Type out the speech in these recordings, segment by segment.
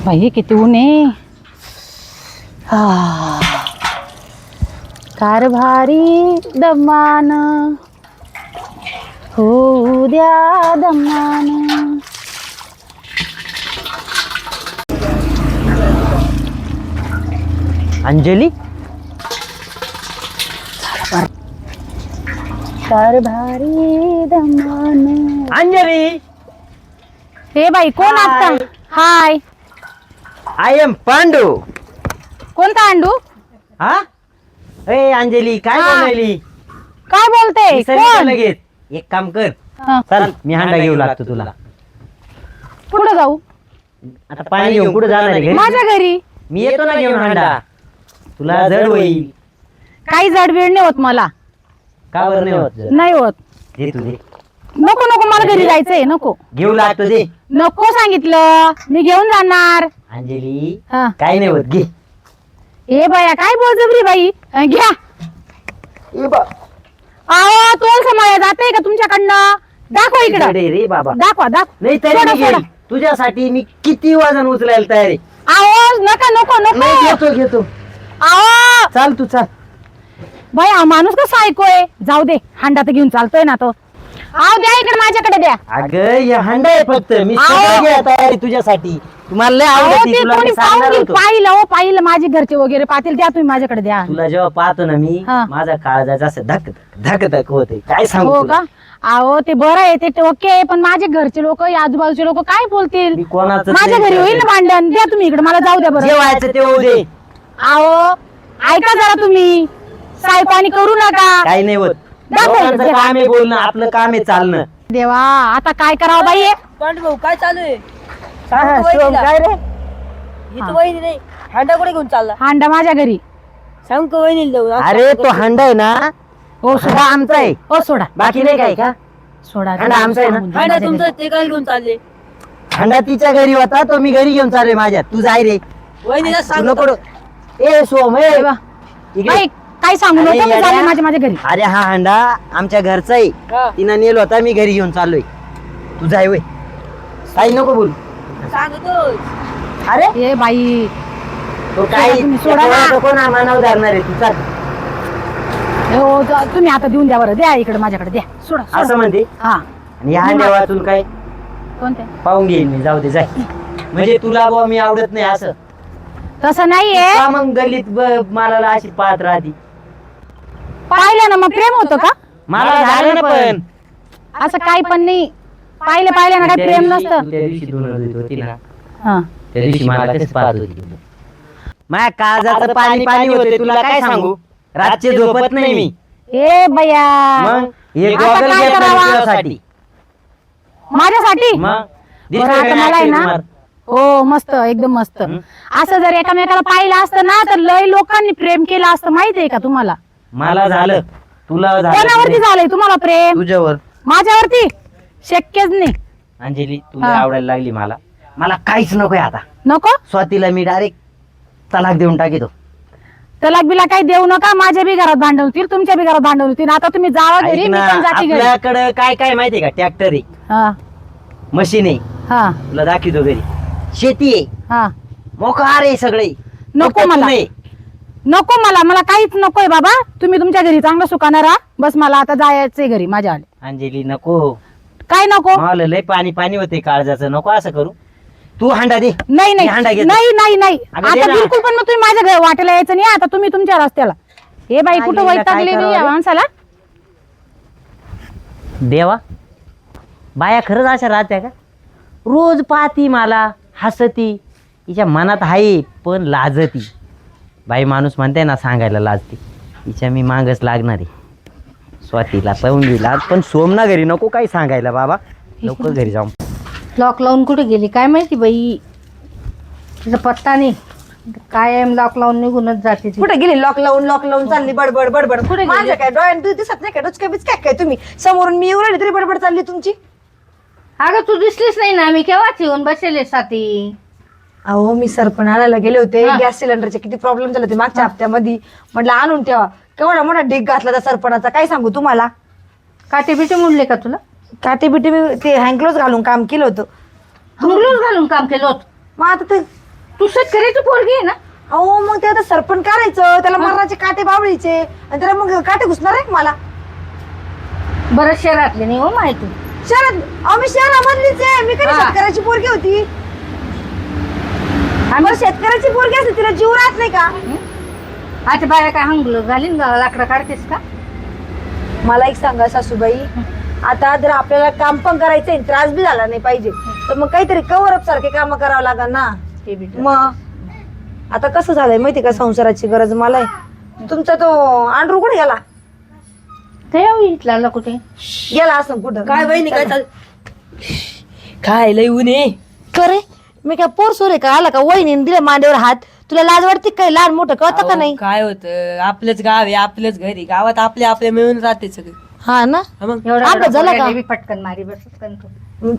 बाई किती ऊन आहे. कारभारी दमान होऊ द्या दमान. अंजली कारभारी दमान. अंजली हे बाई कोण आता? हाय. I am Pandu. कोणता अंडू? हा ए अंजली काय हा. बोलायली? काय बोलते? विसरली का कोण? लगेच? एक काम कर, हा. चल मी हांडा घेऊ लागतो तुला. कुठं जाऊ? आता पाणी घेऊन कुठे जाणार आहे घरी? माझ्या घरी. मी येतो ना घेऊन हांडा. तुला जड होईल. काही जडबीड नाही होत मला. का बरं नाही होत? नाही होत. दे तू दे. नको नको मला घरी जायचंय. नको घेऊ लागतो दे. नको सांगितलं. मी घेऊन जाणार. अंजली हा. काय नाही होत घे. ए बाया काय बळजबरी बाई. घ्या. अहो तोल समाया जाते का तुमच्याकडनं? दाखवा इकडं. अरे रे बाबा दाखवा दाखवा. नाही तरी सोडा, मी घेईल. सोडा. तुझ्यासाठी मी किती वजन उचलायला तयार आहे. अहो नका नको नाही नको. घेतो घेतो. अहो चाल तू चाल. बाई हा माणूस कसा ऐकोय? जाऊ दे. हांडा तर घेऊन चालतोय ना तो. अहो द्या इकडे माझ्याकडे द्या. अगं हे हांडा आहे फक्त. मी आओ. सगळं घ्या तयार आहे तुझ्यासाठी. तुम्हाला लय अहो आवडती. ते तुला कोणी मी पाहून सांगणार घेईल. होतो. पाहिलं हो पाहिलं माझे घरचे वगैरे पाहतील. द्या तुम्ही माझ्याकडे द्या. तुला जेव्हा पाहतो ना मी हा. माझा काळजाचा असं धक धक धक होते. काय सांगू हो तुला? का? अहो ते बरं आहे ते ओके. पण माझे घरचे लोक आजूबाजूचे लोक काय बोलतील? मी कोणाचं माझ्या घरी होईल ना भांडण. द्या तुम्ही इकडे. मला जाऊ द्या बरं. जेवायचं ते होऊ दे. अहो ऐका जरा तुम्ही. सायपाणी करू नका. काही नाही होत. दाखव इकडे. लोकांचं काम आहे बोलणं, आपलं काम आहे चालणं. देवा आता काय करावं बाई? पांडू भाऊ काय चालू आहे? शिवम, काय रे? ही तर वहिनी नाही. हांडा कुठे घेऊन चालला? हांडा माझ्या घरी. सांग का वहिनीला जाऊन असं अरे तो हांडा आहे ना, हो हांडा सोडा. आमचा आहे. हो सोडा. बाकी नाही काय का? सोडा. हांडा आमचा आहे ना? सांगून द्या हांडा माझ्या तुमचं घरी. ते काय घेऊन चालले? हांडा तिच्या घरी होता, तो मी घरी घेऊन चाललोय माझ्या. तू जाय रे. वहिनीला तू सांग. नको. ए सोम ए देवा. इकडे. बाई काय सांगू अरे नको. मी येड्या. चालले माझ्या घरी. अरे हा हांडा आमच्या घरचा आहे. हा. तिनं नेलो होता, मी घरी घेऊन चाललोय. तू जाय वय. काही नको बोल. सांगतो. अरे ए बाई तो काय तुम्ही सोडा ना. कोण मानावर धरणार आहे? तू चाल. हो तुम्ही आता देऊन द्या बरं. द्या इकडे माझ्याकडे द्या. सोडा असं सोडा. म्हणते. हा. आणि ह्या हांड्या वाचून काय कोणते? पाहून घेईन मी. जाऊ दे जाय. म्हणजे तुला बुवा मी आवडत नाही असं तसं नाहीये. का? मग गल्लीत मला अशी पाहत राहती. पाहिलं ना मग प्रेम होतं का? मला झालं ना पण. असं काही पण नाही. पाहिलं ना काही प्रेम नसतं. त्या दिवशी धुणं धुत होती ना, हा. त्या दिवशी मला कसं पाहत होती. माझ्या काळजाचं पाणी पाणी होते. तुला काय सांगू, रातचे झोपत नाही मी. ए बया मग हे आता गॉगल काय घेतलं मी करावं? तुझ्यासाठी. माझ्यासाठी. मग बरं दिसतोय आता का मला आहे अक्षय ना. कुमार? हो मस्त एकदम मस्त. असं जर एकामेकाला पाहिलं असतं ना तर लय लोकांनी प्रेम केलं असतं. माहितीये का तुम्हाला? मला झालं, तुला कोणावरती झालं झालंय तुम्हाला प्रेम? तुझ्यावर. माझ्यावरती शक्यच नाही. अंजली तुला हा. आवडायला लागली मला. मला काहीच नकोय आता. नको स्वातीला मी डायरेक्ट तलाक देऊन टाकितो. तलाक बिला काही देऊ नका. माझ्या बी घरात भांडण होतील. तुमच्या बी घरात भांडण होतील. आता तुम्ही जावा घरी. ऐक मी ना, पण जाते घरी. आपल्याकडे काय काय माहितीये का? ट्रॅक्टर आहे, हा मशीन आहे. हा तुला दाखवतो घरी. शेती आहे, हा. मोकार आहे सगळे. नको फक्त मला. तू नाही. नको मला काहीच नकोय बाबा. तुम्ही तुमच्या घरी चांगलं सुखानं राहा. बस मला आता जायचंय घरी माझ्या आले. अंजली नको. काय नको? मला लय पाणी पाणी होते काळजाचं. नको असं करू. तू हांडा दे. नाही मी हांडा घेतो. नाही अगं दे आता ना. बिलकुल पण मग तुम्ही माझ्या घर वाटेला यायचं नाही. आता तुम्ही तुमच्या रस्त्याला. हे बाई कुठं आईला काय वैतागली करावं या रे? माणसाला. देवा, बाया खरंच अशा राहत्या का? रोज पाहती मला, हसती. हिच्या मनात आहे पण लाजती. बाई माणूस म्हणते ना सांगायला लाजती. हिच्या मी मागच लागणार आहे. स्वातीला पाहून गेला पण सोमना घरी नको काही सांगायला. बाबा लवकर घरी जाऊ. लॉक लावून कुठे गेली काय माहिती बाई. तिचा पत्ता नाही. कायम लॉक लावून निघूनच जाते ती. कुठे गेली? लॉक लावून चालली बडबड बडबड. कुठे माझ्या गेली? काय डोळ्यात दिसत नाही काय? डोचक्या बिचक्या काय तुम्ही? समोरून मी येऊ राहिली तरी बडबड चालली तुमची. अगं तू दिसलीच नाही ना. मी केव्हाच येऊन बसले साथी. अहो मी सरपण आणायला गेले होते. हा. गॅस सिलेंडरचे किती प्रॉब्लेम झाले होते मागच्या हप्त्यामध्ये. म्हटलं आणून ठेवा. केवढा मोठा ढीग घातला त्या सरपणाचा. काय सांगू तुम्हाला. काटे बिटे मुडले का तुला? काटे बिटे मी ते हँडग्लोव्स घालून काम केलं होतं. हुंगलून घालून काम केलं होतं. मग आता ते तू शेतकऱ्याची पोरगी आहे ना? अहो मग ते आता सरपण करायचं, त्याला मरणाचे काटे बावळीचे आणि त्याला मग काटे घुसणार आहे का मला? बरं शहरातले नाही हो माहिती. शहरात आम्ही शहरामधलीच आहे. मी कधी हा. शेतकऱ्याची पोरगी होती? आम्ही शेतकऱ्याची पोरगी असते, तिला जीव राहत नाही का? आता बाया काय हंगल घालीन लाकडं काढतेस का? मला एक सांगा सासूबाई, आता जर आपल्याला काम पण करायचंय, त्रास बी झाला नाही पाहिजे, तर मग काहीतरी कव्हर अप सारखे काम करावं लागेल ना. ते बी तर. मग आता कसं झालंय माहिती का, संसाराची गरज मला आहे. तुमचा तो आंड्रू कुठे गेला? ते इथला कुठे गेला असं कुठं? काय बहिणी काय चाल काय लय ऊन आहे. करे मी काय पोरसोर आहे का? आला का वहिनी दिले मांडीवर हात? तुला लाज वाटते काय? लहान मोठं कळतं का नाही? काय होतं, आपलंच गाव आहे, आपलंच घरी, गावात आपल्या मिळून राहते सगळे. हा ना. हा मग एवढा आपलं झालं का? पोराला बी पटकन मारी बसत कंटो.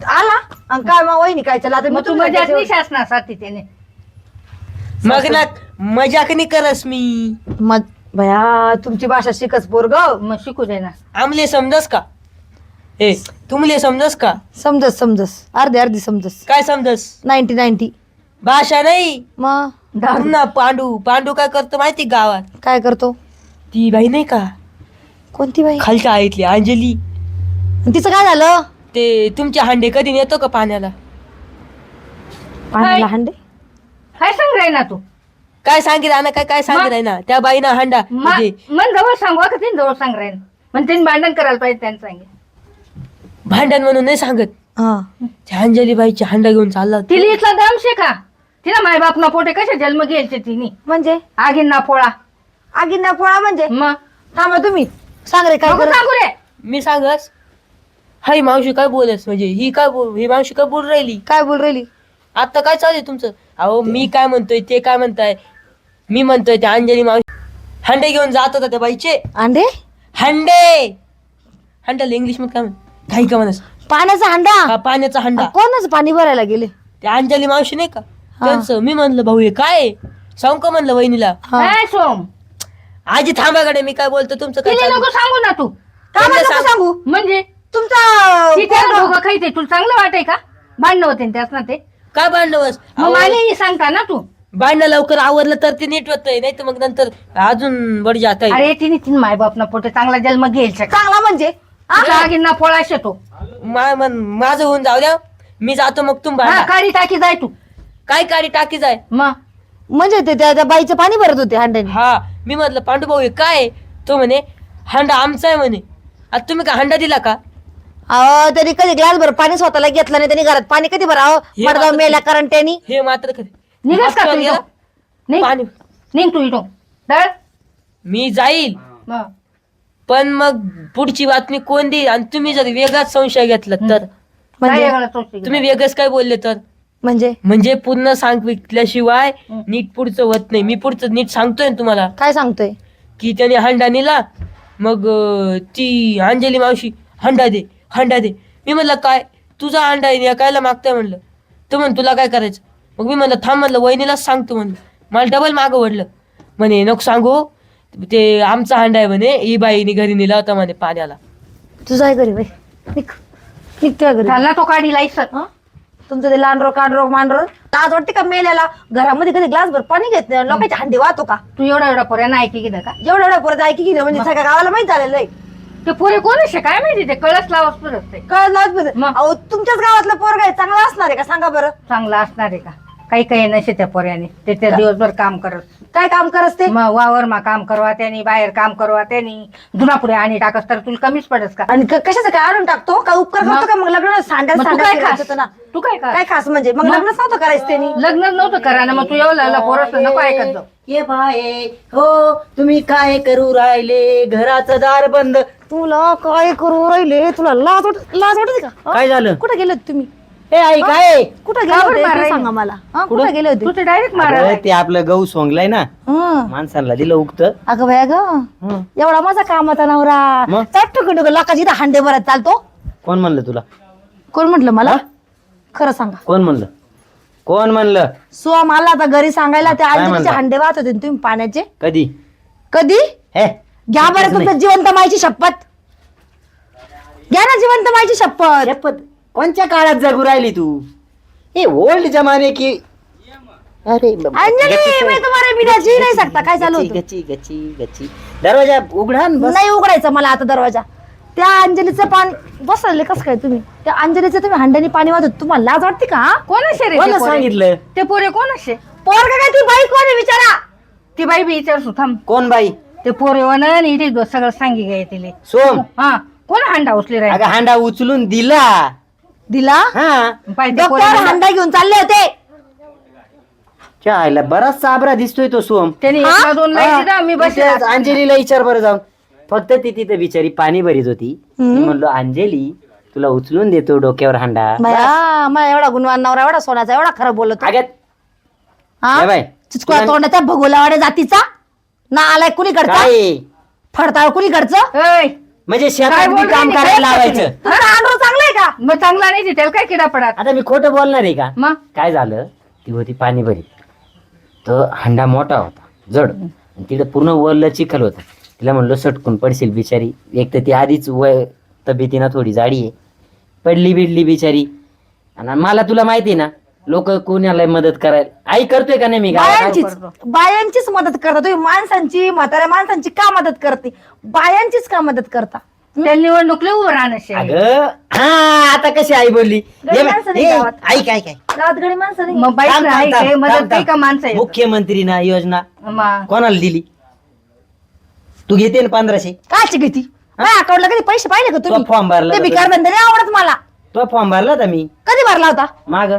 आला आणि काय मग वहिनी काय चला आता मी मग तू तुम्हाला मजाच नाही त्याच्यावर- शासनासाठी त्याने. मग ना मजाक नाही करस मी. मग भया तुमची भाषा शिकच पोरग. मग शिकू दे ना. आमले समजस का? ए तुमले समजस का? समजस समजस अर्धी अर्धी समजस. काय समजस? 90-90. भाषा नाही. मग पुन्हा पांडू काय करतो माहिती गावात? काय करतो? ती बाई नाही का कोणती बाई? खालच्या आईतली अंजली, तिचं काय झालं? ते तुमचे हांडे कधी नेतो का पाण्याला? पाण्याला हंडे? काय सांग रे ना तू? काय सांगितलं ना, काय सांगितलं ना त्या बाईना हांडा म्हणजे मन जवळ सांगू का तीन जवळ सांग रे. मग त्यांनी भांडण करायला पाहिजे त्यांनी सांगे. भांडण म्हणून नाही सांगत. हा. त्या अंजली बाईची हांडा घेऊन चालला होता. तिला इथला दमशे का? तिला माय बाप ना पोटे कशा जन्म घ्यायचे तिने? म्हणजे आगीन ना पोळा. आगींना पोळा म्हणजे? मग थांबा तुम्ही सांग रे काय नको करत? सांगू रे. मी सांगस हाय मावशी काय बोलस म्हणजे ही मावशी काय बोल राहिली? काय बोल राहिली? आता काय चालू आहे तुमचं? अहो मी काय म्हणतोय ते काय म्हणताय? मी म्हणतोय त्या अंजली मावशी हंडे घेऊन जात होता त्या बाईचे. अंडे? हंड्याला इंग्लिश मध्ये काय म्हणत? काही का म्हणस? पाण्याचा हंडा? हा पाण्याचा हंडा. कोणाच पाणी भरायला गेले? त्या अंजली मावशी नाही का त्यांचं. मी म्हणलं भाऊ हे काय सांग का म्हणलं वहिनीला. काय सोम आजी थांबाकडे मी काय बोलतो तुमचं काय तिला चालू? नको सांगू ना तू. का त्यांना मला सांग. नको सांगू? म्हणजे तुमचा ती त्याला धोका खायचे तुला चांगलं वाटाय का? भांडणं होते ना त्याच ना ते. काय भांडण बस? मग मला सांगता ना तू. भांडणं लवकर आवरलं तर ते नीट होतंय, नाही तर मग नंतर अजून बडी जात आहे. अरे तिने तीन माय बाप ना पोटे चांगला जन्म घ्यायचा का? चांगला म्हणजे? आगींना पोळा शेतो. माझं होऊन जाऊ द्या, मी जातो मग तुम्ही हा भांडा. काढी टाकी जाय तू. काय काढी टाकी जाय? मग म्हणजे ते त्या बाईचं पाणी भरत होते हंड्याने? हा मी म्हटलं पांडू भाऊ हे काय? तो म्हणे हांडा आमचा आहे म्हणे. आता तुम्ही काय हांडा दिला का? अहो त्यांनी कधी ग्लास भर पाणी स्वतःला घेतलं नाही, त्यांनी घरात पाणी कधी भरावं? हे मडगाव मात्र- मेल्या कारण त्यांनी. हे मात्र खरे. निघस का तू गेला? इथून? निघ. पाणी निघ तू इथून. डळ. मी जाईल मग पण मग पुढची बातमी कोण देईल? आणि तुम्ही जर वेगळाच संशय घेतला तर काय म्हणजे वेगळा तोच तुम्ही वेगळंच काय बोलले तर म्हणजे पूर्ण सांगितल्याशिवाय नीट पुढचं होत नाही. मी पुढचं नीट सांगतोय ना तुम्हाला काय सांगतोय? की त्याने हंडा नेला. मग ती अंजली मावशी हंडा दे. मी म्हणलं काय तुझा हंडा आहे कायला मागताय म्हणलं. तो म्हण तुला काय करायचं? मग मी म्हणलं थांब म्हणलं वहिनीलाच सांगतो म्हणलं. मला डबल मागं वडलं. म्हणे नको सांगू ते आमचा हंडा आहे म्हणे. ही बाईने घरी नेला होता म्हणे पाण्याला. तुझा आहे घरी बाई निघतोय घरी. झाला तो काढी लायसन. तुमचं ते लांडरो कांडरो मांडरो आज वाटते का मेल्याला घरामध्ये कधी ग्लास भर पाणी घेत नाही? लोकांचे हंडे वाहतो का? तू एवढा पोऱ्यानं ऐकी गेलं का? जेवढा परत ऐकी की म्हणजे सगळ्या गावाला माहित झालेलं आहे. ते पोरे कोण असे काय माहिती? ते कळस लावस परत ते कळत मग? अहो तुमच्याच गावातला पोरगा आहे चांगला असणार आहे का सांगा बरं? चांगला असणार आहे का? काही नसे त्या पोऱ्याने. ते त्या दिवसभर काम करत. काय काम करत ते? मग वावर मा काम करवा त्यांनी, बाहेर काम करवा त्यांनी, जुना पुढे आणि टाकस तर तुला कमीच पडस का? आणि कशाचं काय आणून टाकतो का? उपकार करतो का? मग लग्न सांडायला मग तू काय खास? सांडायचं ना. तू काय कर? काय खास म्हणजे मग लग्नच नव्हतं करायचं त्यांनी? लग्न नव्हतं करा ना. मग तू एवढं पोरस नको ऐकत जाऊ. ये बाये हो तुम्ही काय करू राहिले? घराचं दार बंद. तुला काय करू राहिले? तुला लाज वाटते का? काय झालं? कुठे गेले होते तुम्ही? ए आई काय? कुठे का गेले बरं होते मारायला? ते सांगा मला. कुठे गेले होते? तू ते डायरेक्ट मारा. अरे, ते आपलं गहू सोंगलाय ना हं. माणसांना दिलं उगत. अगं बाया ग एवढा माझा कामाचा नवरा मग? चटकन लोकांची इथं हांडे भरत चालतो. कोण म्हणलं तुला? कोण म्हटलं मला? खरं सांगा. कोण म्हणलं? सो मला आता घरी सांगायला त्या अंजलीचे म्हणता? हांडे वाहत होते ना तुम्ही पाण्याचे. कधी? कधी? हे घ्या बरं तुमचं जिवंत माईची शपथ. घ्या ना जिवंत माईची शपथ. शपथ कोणत्या काळात जगू राहिली तू? हे ओल्ड जमाने की अरे अंजली मैं तुम्हारे बिना जी नहीं सकता. काय चालू होतं? गची गची गची दरवाजा उघडा न बस. नाही उघडायचा मला आता दरवाजा. त्या अंजलीचं पाणी बसले कसं काय तुम्ही? त्या अंजलीचं तुम्ही हंड्याने पाणी वाजत तुम्हाला लाज वाटते का? हा? कोण असे रे कोणी ते पोरे? सांगितलं? ते पोरे कोण असे? पोरगा काय ती बाई कोण आहे विचारा. ती बाई बी विचारसू थांब. कोण बाई? ते पोरे वन इथे सगळं सांगी गे तिले. सोम. हा कोण हांडा उचले अगं राहील? हांडा उचलून दिला. दिला हा पाय ते डॉक्टर पोराला- हंडा घेऊन चालले होते. चायला बराच साबरा दिसतोय तो सोम. त्याने एकला दोन लाई दिला मी बसले. इथेच अंजलीला विचार बरं जाऊन. फक्त ती तिथे बिचारी पाणी भरीत होती. मी म्हणलो अंजली तुला उचलून देतो डोक्यावर हांडा. बाया, मला एवढा गुणवान नवरा एवढा सोन्याचा एवढा खरं बोलतो. अगं हा? या बाई. चिचकुळा तोंडाच्या भगोलावाड्या जातीचा ना आलाय कुणीकडचा काय फडताळ कुणीकडचं. ऐ, म्हणजे काय शेतात बी बोलली काम नी? करायला काय लावायचं. तुझा आंध्र चांगलाय का? मग चांगला नाही ते, त्याला काय किडा पडत. आता मी खोटं बोलणार आहे का? मग काय झालं ती होती पाणी भरीत. तर हंडा मोठा होता जड आणि तिकडे पूर्ण वरलं चिखल होतं. तिला म्हणलं सटकून पडशील बिचारी. एक तर ती आधीच वय तब्येतीनं थोडी जाडी आहे. पडली बिडली बिचारी. आणि मला तुला माहिती आहे ना लोक कोणाला मदत करायला. आई करतोय का नाही मी गावात? बायांचीच मदत करता तुम्ही. माणसांची म्हाताऱ्या माणसांची का मदत करते? बायांचीच का मदत करता? त्या निवडणुकले उभं राहणं शे. अगं हा आता कशी आई बोलली. गरीब माणसं नाही गावात. आई काय काय गावातगडी माणसं नाही. मग बाईक थांब, थांब, आहे थांब, काय मदत थांब, काही का माणसं आहेत? मुख्यमंत्री ना योजना मग कोणाला दिली? तू घेते ना 1500. कायची किती काय अकाउंटला कधी पैसे पाहिले का तुम्ही? तो फॉर्म भरला ते का भिकार बंद नाही आवडत मला. तो फॉर्म भरला होता मी कधी भरला होता? माग.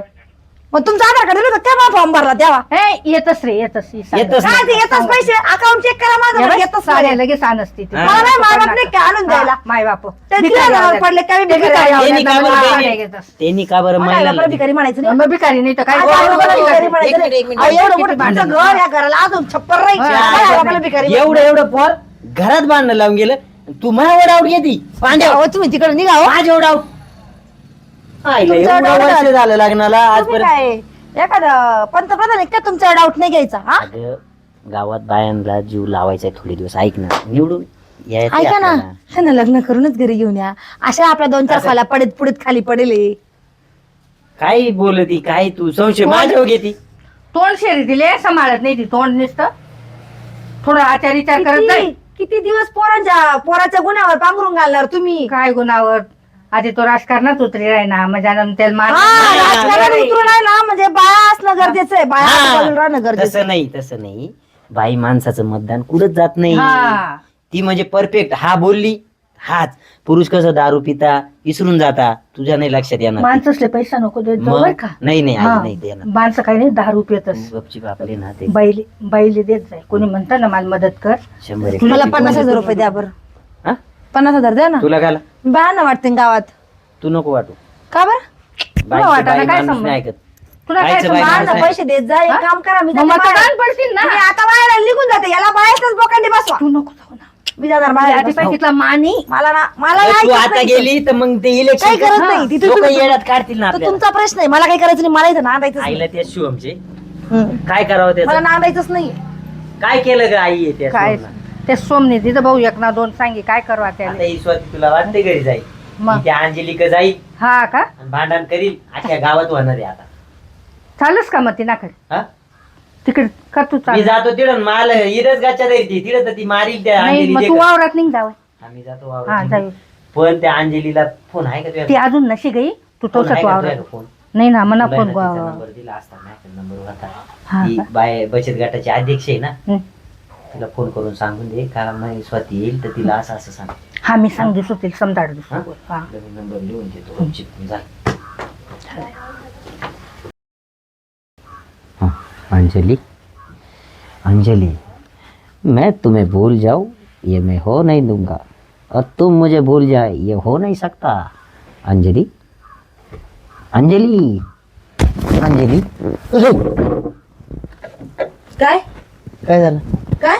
मग तुमचा आधार कार्ड दिलं काय फॉर्म भरला तेव्हा? हे येतच रे येतच ही सांग. येतच काय ते येतच पैसे अकाउंट चेक करा माझं मला येतच साड्या नाही. लगेच आणसते ती. हा. मला नाही मारत नाही का आणून द्यायला. माय बाप ते किराणावर पडले काय भिकारी त्यांनी का बरं मला त्यांनी- घेतच. त्यांनी का बरं मला महिलाला पण भिकारी म्हणायचं नाही. मग भिकारी नाही तर काय आता आई बाबाला भिकारी एक म्हणायचं मिनिट, एक नाही. मिनिट. अहो, एवढं मोठं तुमचं घर या घराला अजून छप्पर राहायची. हा. आई बाबाला भिकारी म्हणायचं. एवढं एवढं पोर घरात बांधणं लावून गेलं. तू माझ्यावर आऊट घेती पांड्या. अहो, तुम्ही तिकडे निघा हो. माझ्या एवढं आऊट. तुमच्या एवढं एवढं वर्ष झालं लग्नाला तुम्ही आजपर्यंत. काय एखादं पंतप्रधान आहे का तुमचा डाऊट नाही घ्यायचा? हा अगं गावात बायांना जीव लावायचा थोडे दिवस. ऐक ना निवडून यायचंय ऐका ना आपल्याला. त्यांना लग्न करूनच घरी घेऊन या. अशा आपल्या 2-4 साला पडत पुढत खाली पडेल. काय बोलती काय तू संशय माझ्यावर घेती. तोंड शेरी दिले सांभाळत नाही ती तोंड नुसतं थोडं आचार विचार करत नाही. किती दिवस पोराच्या गुन्ह्यावर पांघरून घालणार तुम्ही? काय गुणावर आधी तो राजकारणात उतरी राही ना म्हणजे त्याला मान हा, राजकारणात उतरून आहे ना म्हणजे बाया असणं गरजेचं आहे. बाया हा, आजूबाजूला राहणं गरजेचं तसं नाही तसं नाही. बाई माणसाचं मतदान कुठंच जात नाही. हा. ती म्हणजे परफेक्ट. हा बोलली हाच. पुरुष कसं दारू पिता विसरून जाता. तुझ्या नाही लक्षात येणार. माणसं पैसा नको देत जाऊ मग? बरं का. नाही नाही आई हा. नाही देणार. माणसं काही नाही 10 रुपयातच गपची बापले ना ते बैली देत जाय. कोणी म्हणतं ना मला मदत कर 100 मला 50,000 रुपये द्या बरं. हा? 50,000 द्या ना. तुला काय बायांना वाटते ना गावात. तू नको वाटू. का बरं? बाईचं वाटायला बाई काय माणूस संबंध? नाही ऐकत. तुला काय बाईचं बाई संबंध? माणूस बायांना नाही. पैसे देत जा. एक काम करा मी मग जाते मतदान बाहेर. पडतील ना. मी आता बाहेर निघून जाते. याला बाहेरच बोकांडी बसवा. तू नको जाऊ ना. मी जाणार बाहेर. आधी पाहिजे मानी मला अगं, नाही तू ऐकत आता नाही. गेली तर मग ते काही इलेक्शन करत नाही. तिथे लोक तुम्ही- येड्यात काढतील ना तो आपल्याला. तुमचा प्रश्न आहे. मला काही करायचं नाही. मला इथं नांदायचंच नाही. आईला त्या शिवमचे हम्म. काय करावं मला त्याचं? नांदायचंच नाही. काय केलं ग आई आहे त्या काय शिवमला? ते सोमने दिलं भाऊ एक ना दोन सांगी काय करवा त्याला. आता ही स्वाती तुला वाटते घरी जाईल. मग? ती त्या अंजलिका जाईल हा का आणि भांडण करील. अख्ख्या गावात होणार आहे आता. चालूच का मग ती नाकडे हा? तिकडे कर तू मी चाल. जातो तिथं मला इरच गाच्या ती तिथं तर ती मारील त्या नाही अंजली मग तू देखत. वावरात निघ जावं. आम्ही जातो हा वावरात. जाऊ. पण त्या अंजलीला फोन आहे का ती तुझ्या? अजून नशी गई तू फोन तोच आहे का वावरात तुझ्या फोन? नाही ना म्हणा तुला फोन आहे ना तिचा नंबर दिला असता माझ्याकडे नंबर होता. हा ती का? बाय बचत गटाची अध्यक्ष आहे ना. हं. तिला फोन करून सांगून दे का मग स्वाती येईल तर तिला असं असं सांग. हा मी सांग दिसू तिला समजाड हा? दिसू हा तुला मी नंबर लिहून देतो गपचीप जा. हाँ, अंजलि अंजलि मैं तुम्हें भूल जाऊं ये मैं हो नहीं दूंगा और तुम मुझे भूल जाए ये हो नहीं सकता. अंजलि अंजलि अंजलि काय काय झालं? काय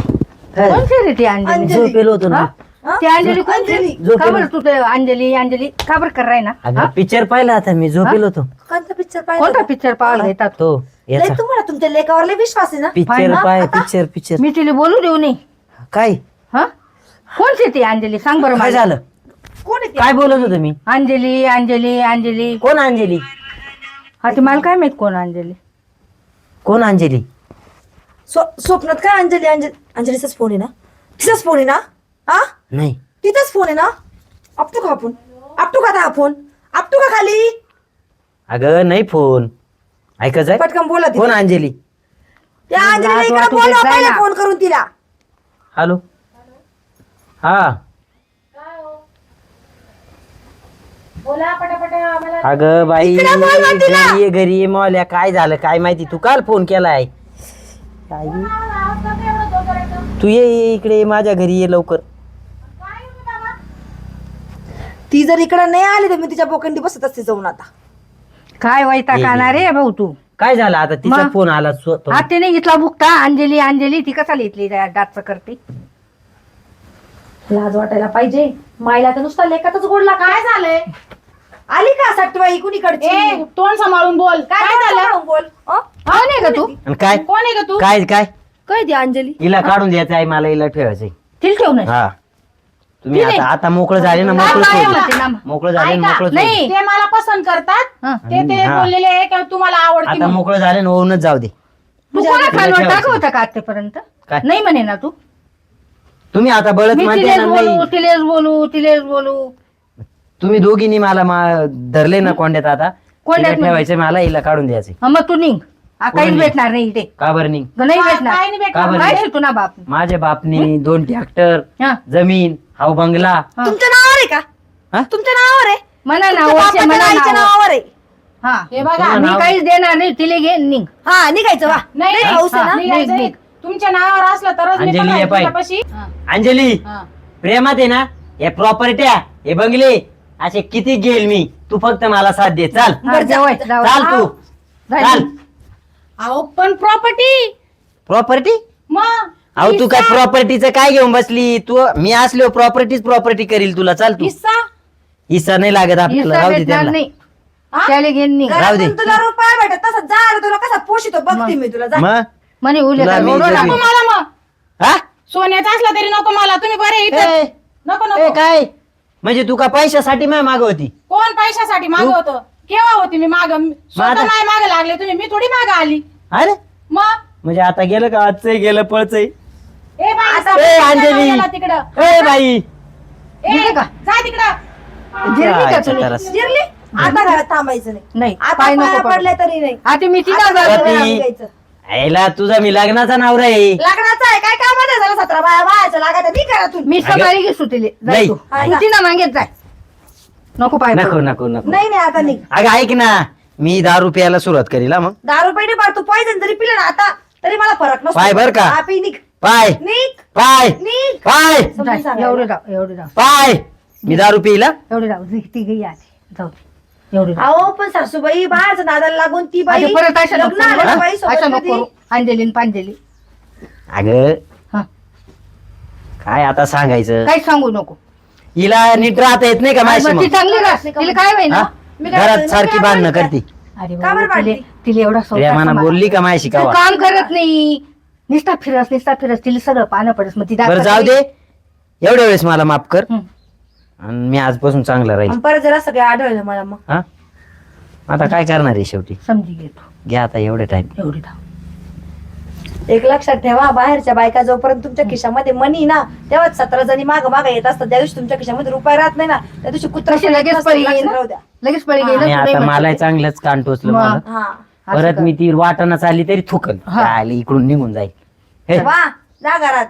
कोणची रे ती अंजली झोपेलो होतो ना. हा? ती अंजली कोणची झोपेलो. का बरं तू ते अंजली अंजली का बरं कर राही ना अगं पिक्चर पाहिला आता मी झोपेलो होतो. कोणता पिक्चर कोणता पाहिला? पिक्चर पाहायला येतात तो लय याचा तुम्हाला तुमच्या लेखावर लय विश्वास आहे ना. पिक्चर पाय पिक्चर मी तिला बोलू देऊ नये काय हा कोणची ती अंजली सांग बरं काय मला. झालं? कोण आहे ते? काय बोलत होतो मी? अंजली अंजली अंजली कोण अंजली? हा ती मला काय माहित कोण अंजली कोण अंजली? स्वप्नात काय अंजलीचाच फोन आहे ना? तिचाच फोन आहे ना? हा नाही तिचाच फोन आहे ना? आपटू का आपण? आपटू का आता हा फोन? आपटू का खाली? अगं नाही फोन. ऐकच आहे. पटकन बोला तिला. कोण अंजली? त्या अंजलीला लाज इकडे वाटू बोलवा देत पहिले नाही ना. फोन करून तिला. हॅलो. हा बोला पटापट आम्हाला. अगं बाई इकडे बोलवा तिला. घरी ये मौल्या. काय झालं काय माहिती? तू काल फोन केलाय? काय तू ये इकडे ये, माझ्या घरी ये लवकर. ती जर इकडे नाही आली तर मी तिच्या बोकंडी बसत असते जाऊन आता. काय वैताग ये, ये. आणणार रे भाऊ तू? काय झालं आता? तिचा मग? फोन आला स्वतः. हातीने घेतला बुकता. अंजली अंजली ती कसा इथली डाच करते? लाज वाटायला पाहिजे. मायला तर नुसता लेखातच गोडला. काय झालंय? आली का सटवाई कुणीकडची? ए तोंड सांभाळून बोल. काय झालं? बोल. कोण आहे का तू? आणि काय कोण आहे का तू? काय काय काय ती अंजली? हिला काढून द्यायचं आहे, मला हिला ठेवायचंय. तिला ठेवू नये. हा तुम्ही आता आता मोकळं झाले ना, मोकळं काय सोड. म्हणते ना? मोकळं झाले ना, ऐका, मोकळं सोड. नाही. ते मला पसंत करतात. हा. ते हा. बोललेले आहे की तुम्हाला आवडते आता म्हणून. मोकळं झाले ना, होऊनच जाऊ दे. तू कोणा तिला खालवर ठेवायचं. टाकलं होतं का आतापर्यंत? काय? नाही म्हणे ना तू. तुम्ही आता बळत मी म्हणते तिलेच ना. बोलू नाही तिलेच बोलू तिलेच बोलू. तुम्ही दोघींनी मला धरले ना कोंड्यात. आता कोंड्यात हिला ठेवायचं, मला हिला काढून द्यायचंय. हा, मग तू निघ. काहीच कोणी? भेटणार नाही इथे. का बरं नाही? नाही काय भेटणार. नाही भेटणार. का बरं? काय शिकू ना बाप. माझ्या बापनी 2 ट्रॅक्टर, हा. जमीन, हाव बंगला. हा. तुमच्या नावावर आहे का? हा? तुमच्या नावावर आहे? म्हणा ना तुमच्या वर्षे बापाच्या म्हणा आईच्या ना. नावावर आहे. हा हे बघा तुझं मी नाव? काहीच देणार नाही. तिले घे निघ. हा निघायचं वा. नाही नाही, नाही, हौस आहे ना? निघायचं निघ, आहे. तुमच्या नावावर असलं तरच मी अंजली, पण ये राहील पाय. तुझ्यापाशी. अंजली हा. प्रेमात आहे ना, हे प्रॉपर्ट्या, हे बंगले असे किती घेईल मी. तू फक्त मला साथ दे. चाल हा, जावई, जावई. चाल तू जाय. चाल. अहो पण प्रॉपर्टी प्रॉपर्टी? मग अहो तू काय प्रॉपर्टीचं काय घेऊन बसली? तू मी असलो प्रॉपर्टी करील तुला. चाल तू. हिस्सा हिस्सा नाही लागत आपल्याला. हिस्सा राहू दे भेटणार त्यांना. नाही. हा? त्याला घे निघ. राहू दे. घरातून तुला रुपया भेटत तसं जा रे, तुला कसा पोषितो बघते मी तुला. जा. मग म्हणे उले तुला काय मी ओरडू जरी- नका. नको मला मग हा? सोन्याचा असला तरी नको मला. तुम्ही बरे इथे ए, नको ए, नको. काय म्हणजे तू का पैशासाठी माय मागवती? कोण पैशासाठी मागवत केव्हा होती मी माग? स्वतः माझा- नाही मागे लागले तुम्ही. मी थोडी मागे आली. अरे मग म्हणजे आता गेलं का? आजचंही गेलं, पळचंय. ए बाई आता- सापडलं ए, का अंजली. नवऱ्याला तिकडं? ए बाई ए, गेली का? जा तिकडं. जिरली का जायचं तुम्ही? तरच. जिरली? आता घरात थांबायचं नाही. नाही आता पाय पाया नको पडले पडू. तरी नाही. आता मी तिला आता जातो. घरात ती- निघायचं. यायला तुझा मी लग्नाचा नवरा आहे. लग्नाचं आहे काय काम नाही झालं? 17 बाया बायाचं लागायचं नाही घरातून. मी सकाळी घेसू तिले. जाय नाही. तू. हा, तू जा. तिला मागेत जाय. नको पाय नको पडू. नको नको. नाही नाही आता निघ. अगं ऐक ना, मी दारू प्यायला सुरुवात करील. हा मग 10 रुपये नाही पाड. तू पॉइझन जरी पिलं ना आता तरी मला फरक नसतो. पाय बरं का? हा, पी निघ. पाय निघ. पाय निघ. पाय समजून जाय. सांगायला. एवढे राव एवढे राव पाय. मी दारू पिला. एवढे राव ती गई आधी. जाऊ दे. एवढे राव. अहो पण सासूबाई बाहेरच्या नादाला लागून ती बाई आता परत अशा लग्न नको आलं करू. बाई सोबत अशा नको कधी. करू. अंजली न पांजली. अगं हा. काय आता सांगायचं? काही सांगू नको. हिला नीट राहता येत नाही का माझी ती मग? चांगली राहते. तिला काय होईना? हा? मी काय घरात म्हणते, सारखी मी काय बांधणं म्हणते? करते. अरे का बरं बाबा, तिले भांडती? तिले एवढा संसार प्रेमानं सांभाळ. बोलली का माझी तू कावा? काम करत नाही. निस्ता फिरस तिला सगळं पाहणं पडस. मग ती बरं दाखवते. जाऊ दे. एवढ्या वेळेस मला माफ कर. हं. आणि मी आजपासून चांगला राहील. आणि परत जरा सगळे आढळलं मला मग. हा आता काय करणार आहे शेवटी? समजी घेतो. घ्या आता एवढे टाइम. एवढी धाव. एक लक्षात ठेवा, बाहेरच्या बायका जोपर्यंत तुमच्या खिशामध्ये मनी ना तेव्हाच 17 जणी माग येत असतात. त्या दिवशी तुमच्या खिशामध्ये रुपये राहत नाही ना, त्या दिवशी कुत्रा तशी पण येत लगेच नसतं. पळी लक्षात येईल ना? राहू द्या. लगेच पळी हा. गेलं आणि तू नाही आता मला म्हणते. चांगलंच कान टोचलं मग. मला. हा परत मी ती वाटाणा चालली तरी थुकल. हा. चालेल, इकडून निघून जाईल. हे, वा जा घरात.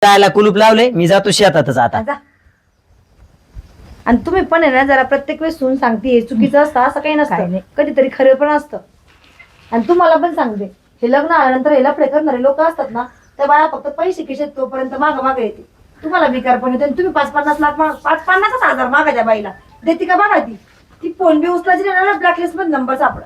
जायला कुलूप लावले. मी जातो शेतातच आता. जा. आणि तुम्ही पण आहे ना जरा प्रत्येक वेळेस सून सांगते चुकीचं असतं असं काही काही नसतं. नाही. कधीतरी खरं पण असतं. आणि तुम्हाला पण सांगते, हे लग्न आल्यानंतर हे लफडे करणारे लोक असतात ना, त्या बाया फक्त पैसे खिशात तोपर्यंत माग येते. तुम्हाला बेकार पण येते. आणि तुम्ही 5-50 लाख 5-50 हजार मागा त्या बाईला देते का बघा. ती फोन बी उचलायची नाही, ब्लॅकलिस्ट मध्ये नंबर सापडत.